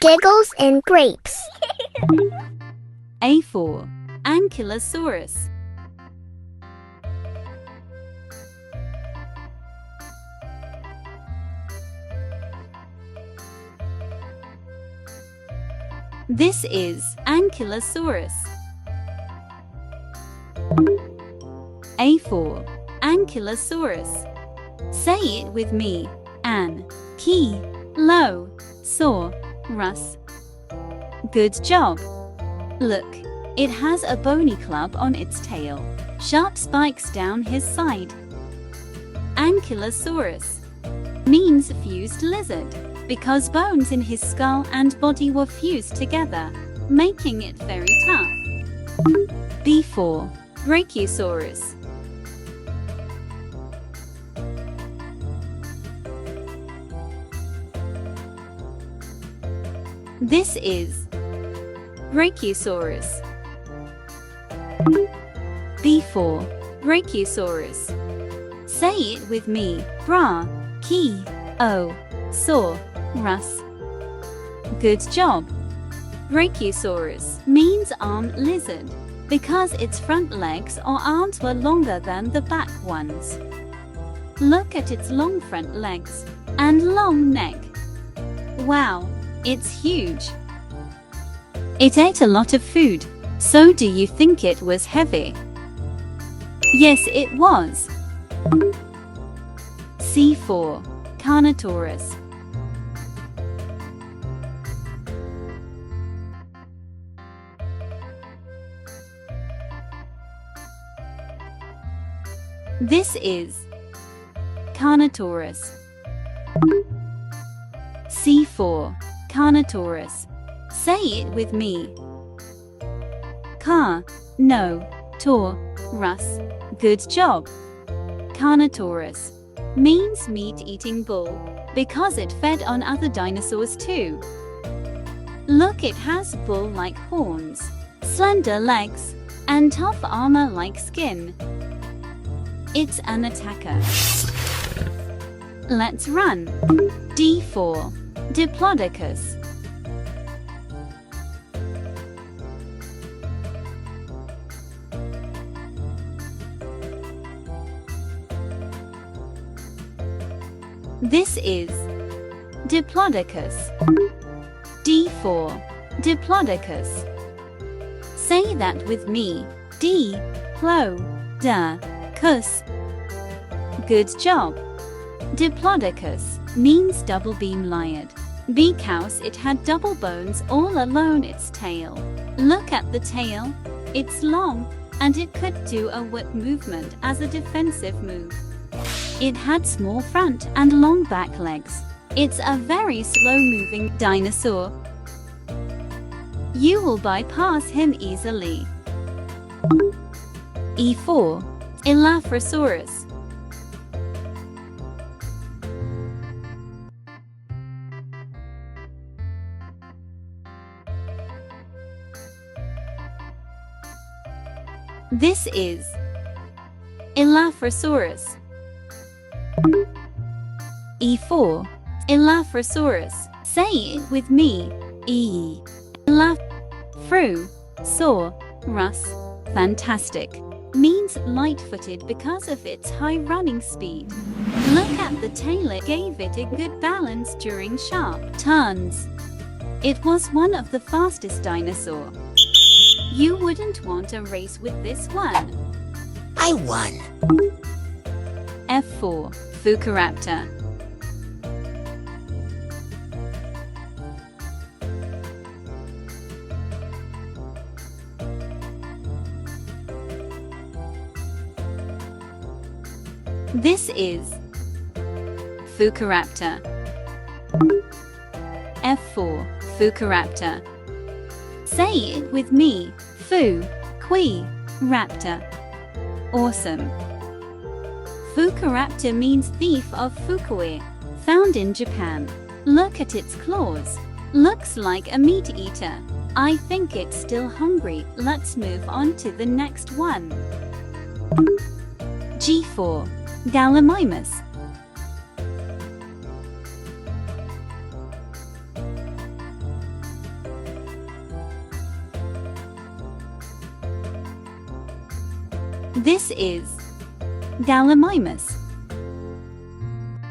Giggles and grapes. A4. Ankylosaurus. This is Ankylosaurus. A4. Ankylosaurus. Say it with me. An-ki-lo-saur-us. Good job. Look, it has a bony club on its tail, sharp spikes down his side. Ankylosaurus means fused lizard, because bones in his skull and body were fused together, making it very tough. B4. Brachiosaurus. This is Brachiosaurus. B4. Brachiosaurus. Say it with me. Bra-ki-o-saur-us. Good job. Brachiosaurus means arm lizard, because its front legs or arms were longer than the back ones. Look at its long front legs and long neck. Wow, it's huge. It ate a lot of food, so do you think it was heavy? Yes, it was. C4. Carnotaurus. This is Carnotaurus. C4. Carnotaurus. Say it with me. Car-no-tor-us. Good job. Carnotaurus means meat-eating bull, because it fed on other dinosaurs too. Look, it has bull-like horns, slender legs, and tough armor-like skin. It's an attacker. Let's run. D4. Diplodocus. This is Diplodocus. D4. Diplodocus. Say that with me. D-plo-da-cus. Good job. Diplodocus means double beam-lired, because it had double bones all along its tail. Look at the tail. It's long, and it could do a whip movement as a defensive move. It had small front and long back legs. It's a very slow-moving dinosaur. You will bypass him easily. E4. Elaphrosaurus. This is Elaphrosaurus. E4. Elaphrosaurus. Say it with me. Elaphrosaurus. Fantastic. Means light-footed because of its high running speed. Look at the tail, it gave it a good balance during sharp turns. It was one of the fastest dinosaurs. You wouldn't want a race with this one. I won. F4. Fucaraptor. This is Fucaraptor. F4. Fucaraptor. Say it with me. Fu-qui-raptor. Awesome. Fucaraptor means thief of Fukui, found in Japan. Look at its claws. Looks like a meat eater. I think it's still hungry. Let's move on to the next one. G4. Gallimimus. This is Gallimimus.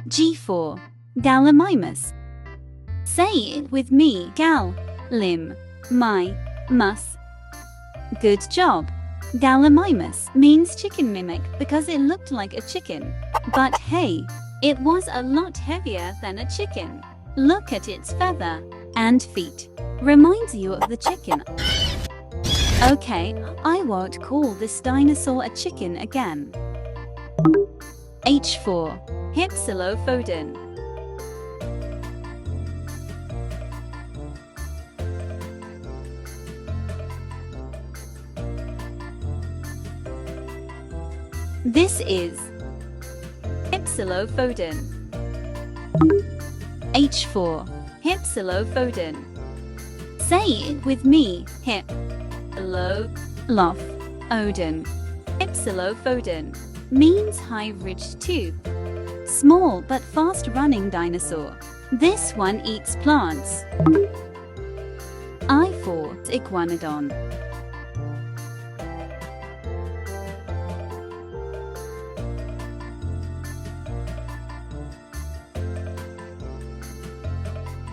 G4. Gallimimus. Say it with me. Gal, lim, my, mus. Good job. Gallimimus means chicken mimic because it looked like a chicken. But hey, it was a lot heavier than a chicken. Look at its feather and feet. Reminds you of the chicken. Okay, I won't call this dinosaur a chicken again. H4. Hypsilophodon. This is Hypsilophodon. H4. Hypsilophodon. Say it with me. Hip, lo, lof, odon. Hypsilophodon means high-ridged tooth. Small but fast-running dinosaur. This one eats plants. I4. Iguanodon.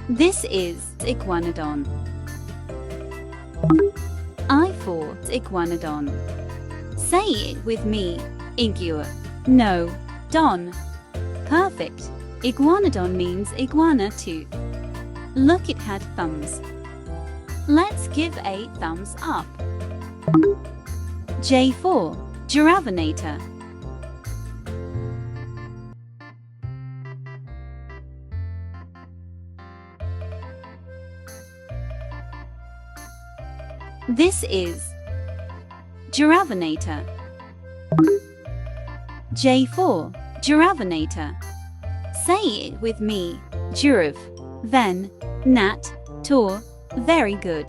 This is Iguanodon. I4. Iguanodon. Say it with me. Igu. No. Don. Perfect. Iguanodon means iguana tooth. Look, it had thumbs. Let's give a thumbs up. J4. Girafinator. This is Girafinator. J4. Girafinator. Say it with me. Giraffe. Then. Nat. Tor. Very good.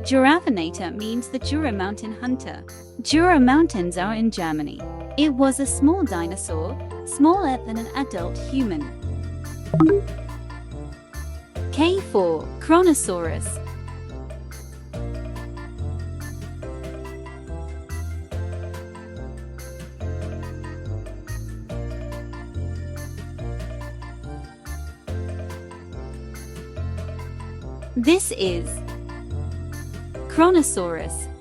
Girafinator means the Jura Mountain hunter. Jura Mountains are in Germany. It was a small dinosaur, smaller than an adult human. K4. Kronosaurus. This is Kronosaurus.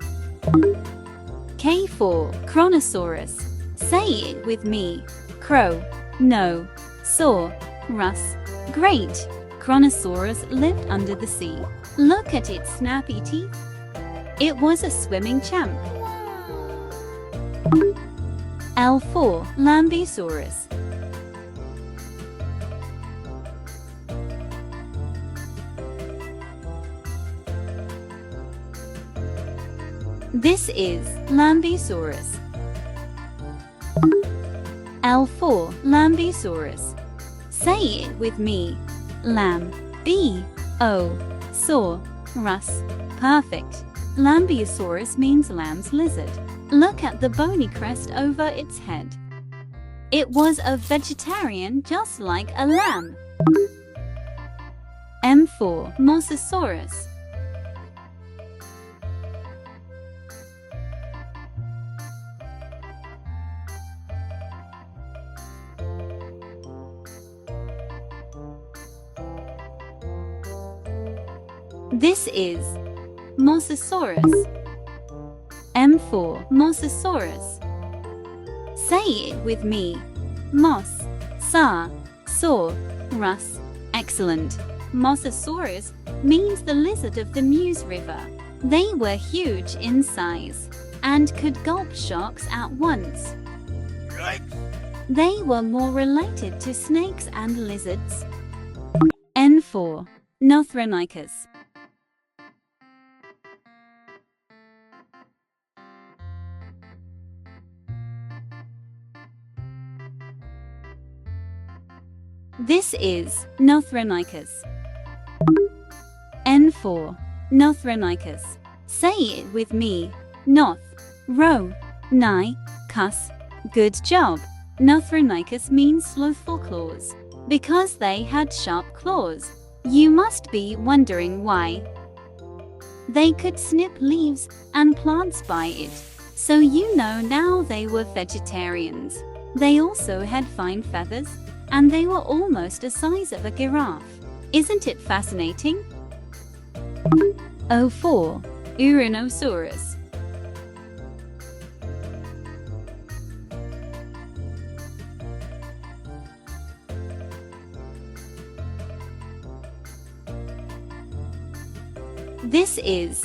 K4. Kronosaurus. Say it with me. Crow. No. Saw. Russ. Great. Kronosaurus lived under the sea. Look at its snappy teeth. It was a swimming champ. L4. Lambeosaurus. This is Lambeosaurus. L4. Lambeosaurus. Say it with me. Lamb. B. O. Saw. Russ. Perfect. Lambeosaurus means lamb's lizard. Look at the bony crest over its head. It was a vegetarian just like a lamb. M4. Mosasaurus. This is Mosasaurus. M4. Mosasaurus. Say it with me. Mos. Sa. Saw. Russ. Excellent. Mosasaurus means the lizard of the Meuse River. They were huge in size and could gulp sharks at once. They were more related to snakes and lizards. N4. Nothronicus. This is Nothronicus. N4. Nothronicus. Say it with me. Noth. Ro. Ni. Cus. Good job. Nothronicus means slothful claws because they had sharp claws. You must be wondering why. They could snip leaves and plants by it. So you know now they were vegetarians. They also had fine feathers, and they were almost the size of a giraffe. Isn't it fascinating? 04. Uranosaurus. This is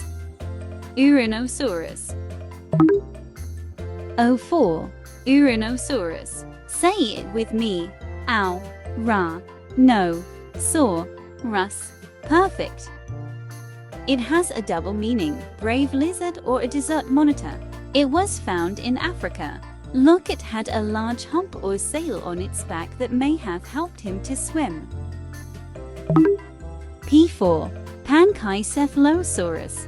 Uranosaurus. 04. Uranosaurus. Say it with me. Ow, ra, no, saw, rus. Perfect. It has a double meaning, brave lizard or a desert monitor. It was found in Africa. Look, it had a large hump or sail on its back that may have helped him to swim. P4. Panchycephalosaurus.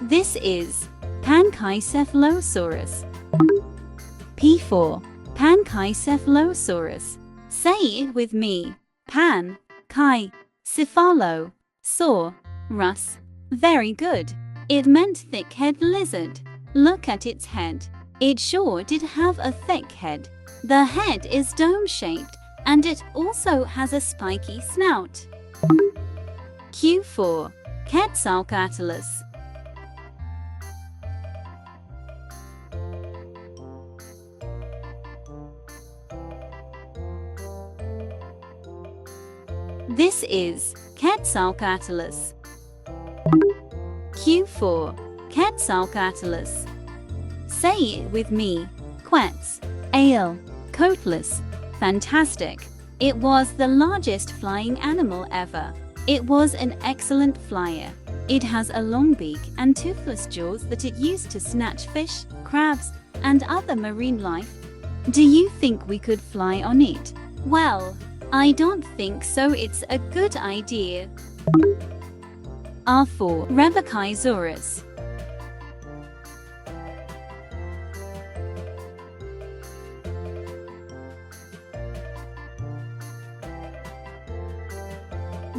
This is Panchycephalosaurus. P4. Panchycephalosaurus. Say it with me. Pan, chi, cephalo, saw, rus. Very good. It meant thick-head lizard. Look at its head. It sure did have a thick head. The head is dome-shaped, and it also has a spiky snout. Q4. Quetzalcoatlus. This is Quetzalcoatlus. Q4. Quetzalcoatlus. Say it with me. Quetz, ale, coatless. Fantastic. It was the largest flying animal ever. It was an excellent flyer. It has a long beak and toothless jaws that it used to snatch fish, crabs, and other marine life. Do you think we could fly on it? Well, I don't think so. It's a good idea. R4. Rebbachisaurus.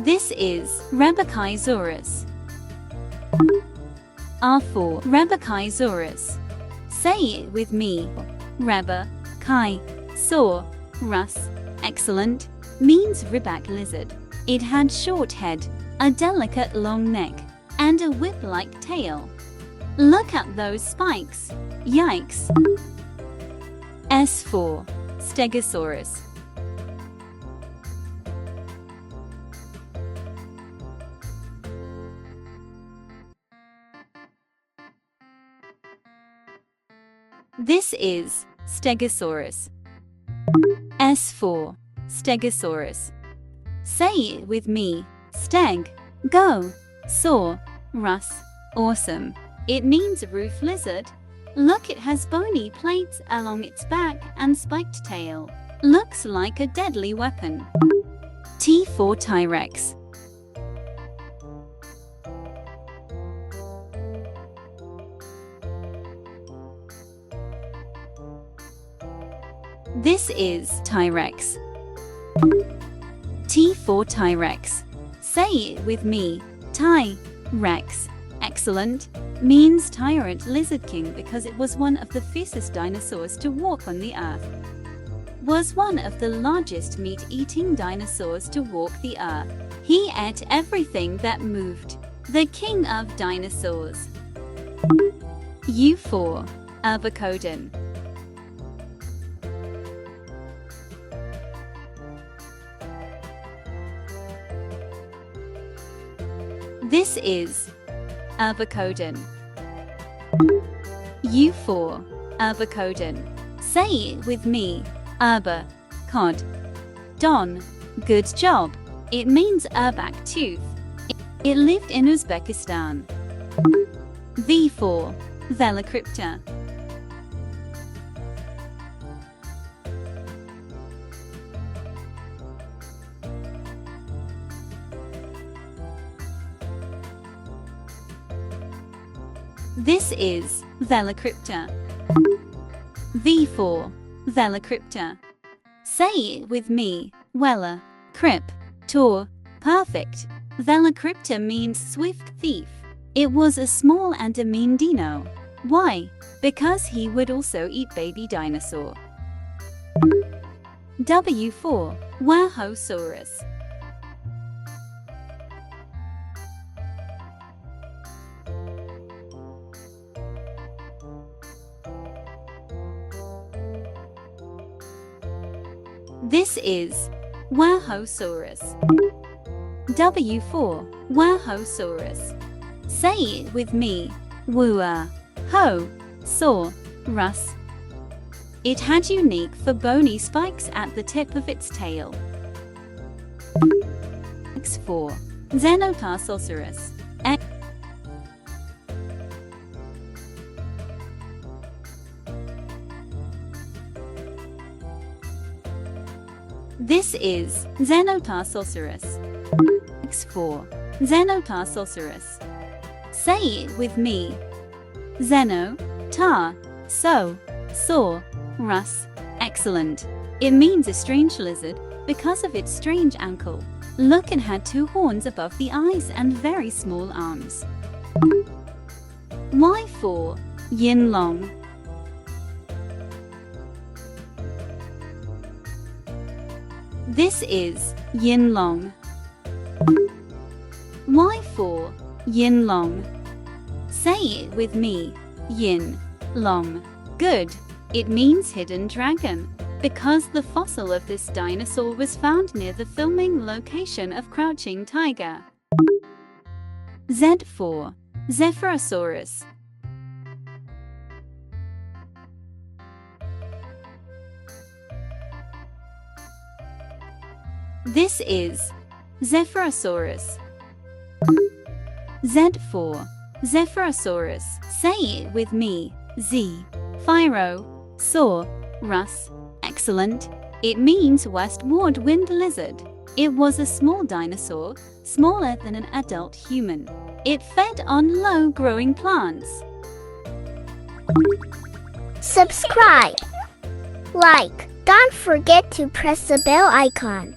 This is Rebbachisaurus. R4. Rebbachisaurus. Say it with me. Rebba, chi, saw, rus. Excellent. Means ribback lizard. It had short head, a delicate long neck, and a whip-like tail. Look at those spikes. Yikes. S4. Stegosaurus. This is Stegosaurus. S4. Stegosaurus. Say it with me. Steg, go, saw, rus. Awesome. It means roof lizard. Look, it has bony plates along its back and spiked tail. Looks like a deadly weapon. T4. T-Rex. This is T-Rex. T4. T-Rex. Say it with me. T-Rex. Excellent. Means tyrant lizard king because it was one of the fiercest dinosaurs to walk on the earth. Was one of the largest meat-eating dinosaurs to walk the earth. He ate everything that moved. The king of dinosaurs. U4. Urbicodon. This is Urbicodon. U4. Urbicodon. Say it with me. Urba, cod, don. Good job. It means urbac tooth. It lived in Uzbekistan. V4. Velociraptor. This is Velociraptor. V4. Velociraptor. Say it with me. Vela, Crip, Tor, perfect. Velociraptor means swift thief. It was a small and a mean dino. Why? Because he would also eat baby dinosaur. W4. Wahosaurus. This is Wahosaurus. W4. Wahosaurus. Say it with me. Wua, ho, saw, Russ. It had unique for bony spikes at the tip of its tail. X4. Xenotarsosaurus. This is Xenotarsosaurus. X4. Xenotarsosaurus. Say it with me. Xeno, tar, so, saw, Russ. Excellent. It means a strange lizard because of its strange ankle. Look, it had 2 horns above the eyes and very small arms. Y4. Yinlong. This is Yinlong. Y4. Yinlong. Say it with me. Yin, long. Good. It means hidden dragon, because the fossil of this dinosaur was found near the filming location of Crouching Tiger. Z4. Zephyrosaurus. This is Zephyrosaurus. Z4. Zephyrosaurus. Say it with me. Z. Phyro, saw, Russ. Excellent. It means westward wind lizard. It was a small dinosaur, smaller than an adult human. It fed on low-growing plants. Subscribe. Like. Don't forget to press the bell icon.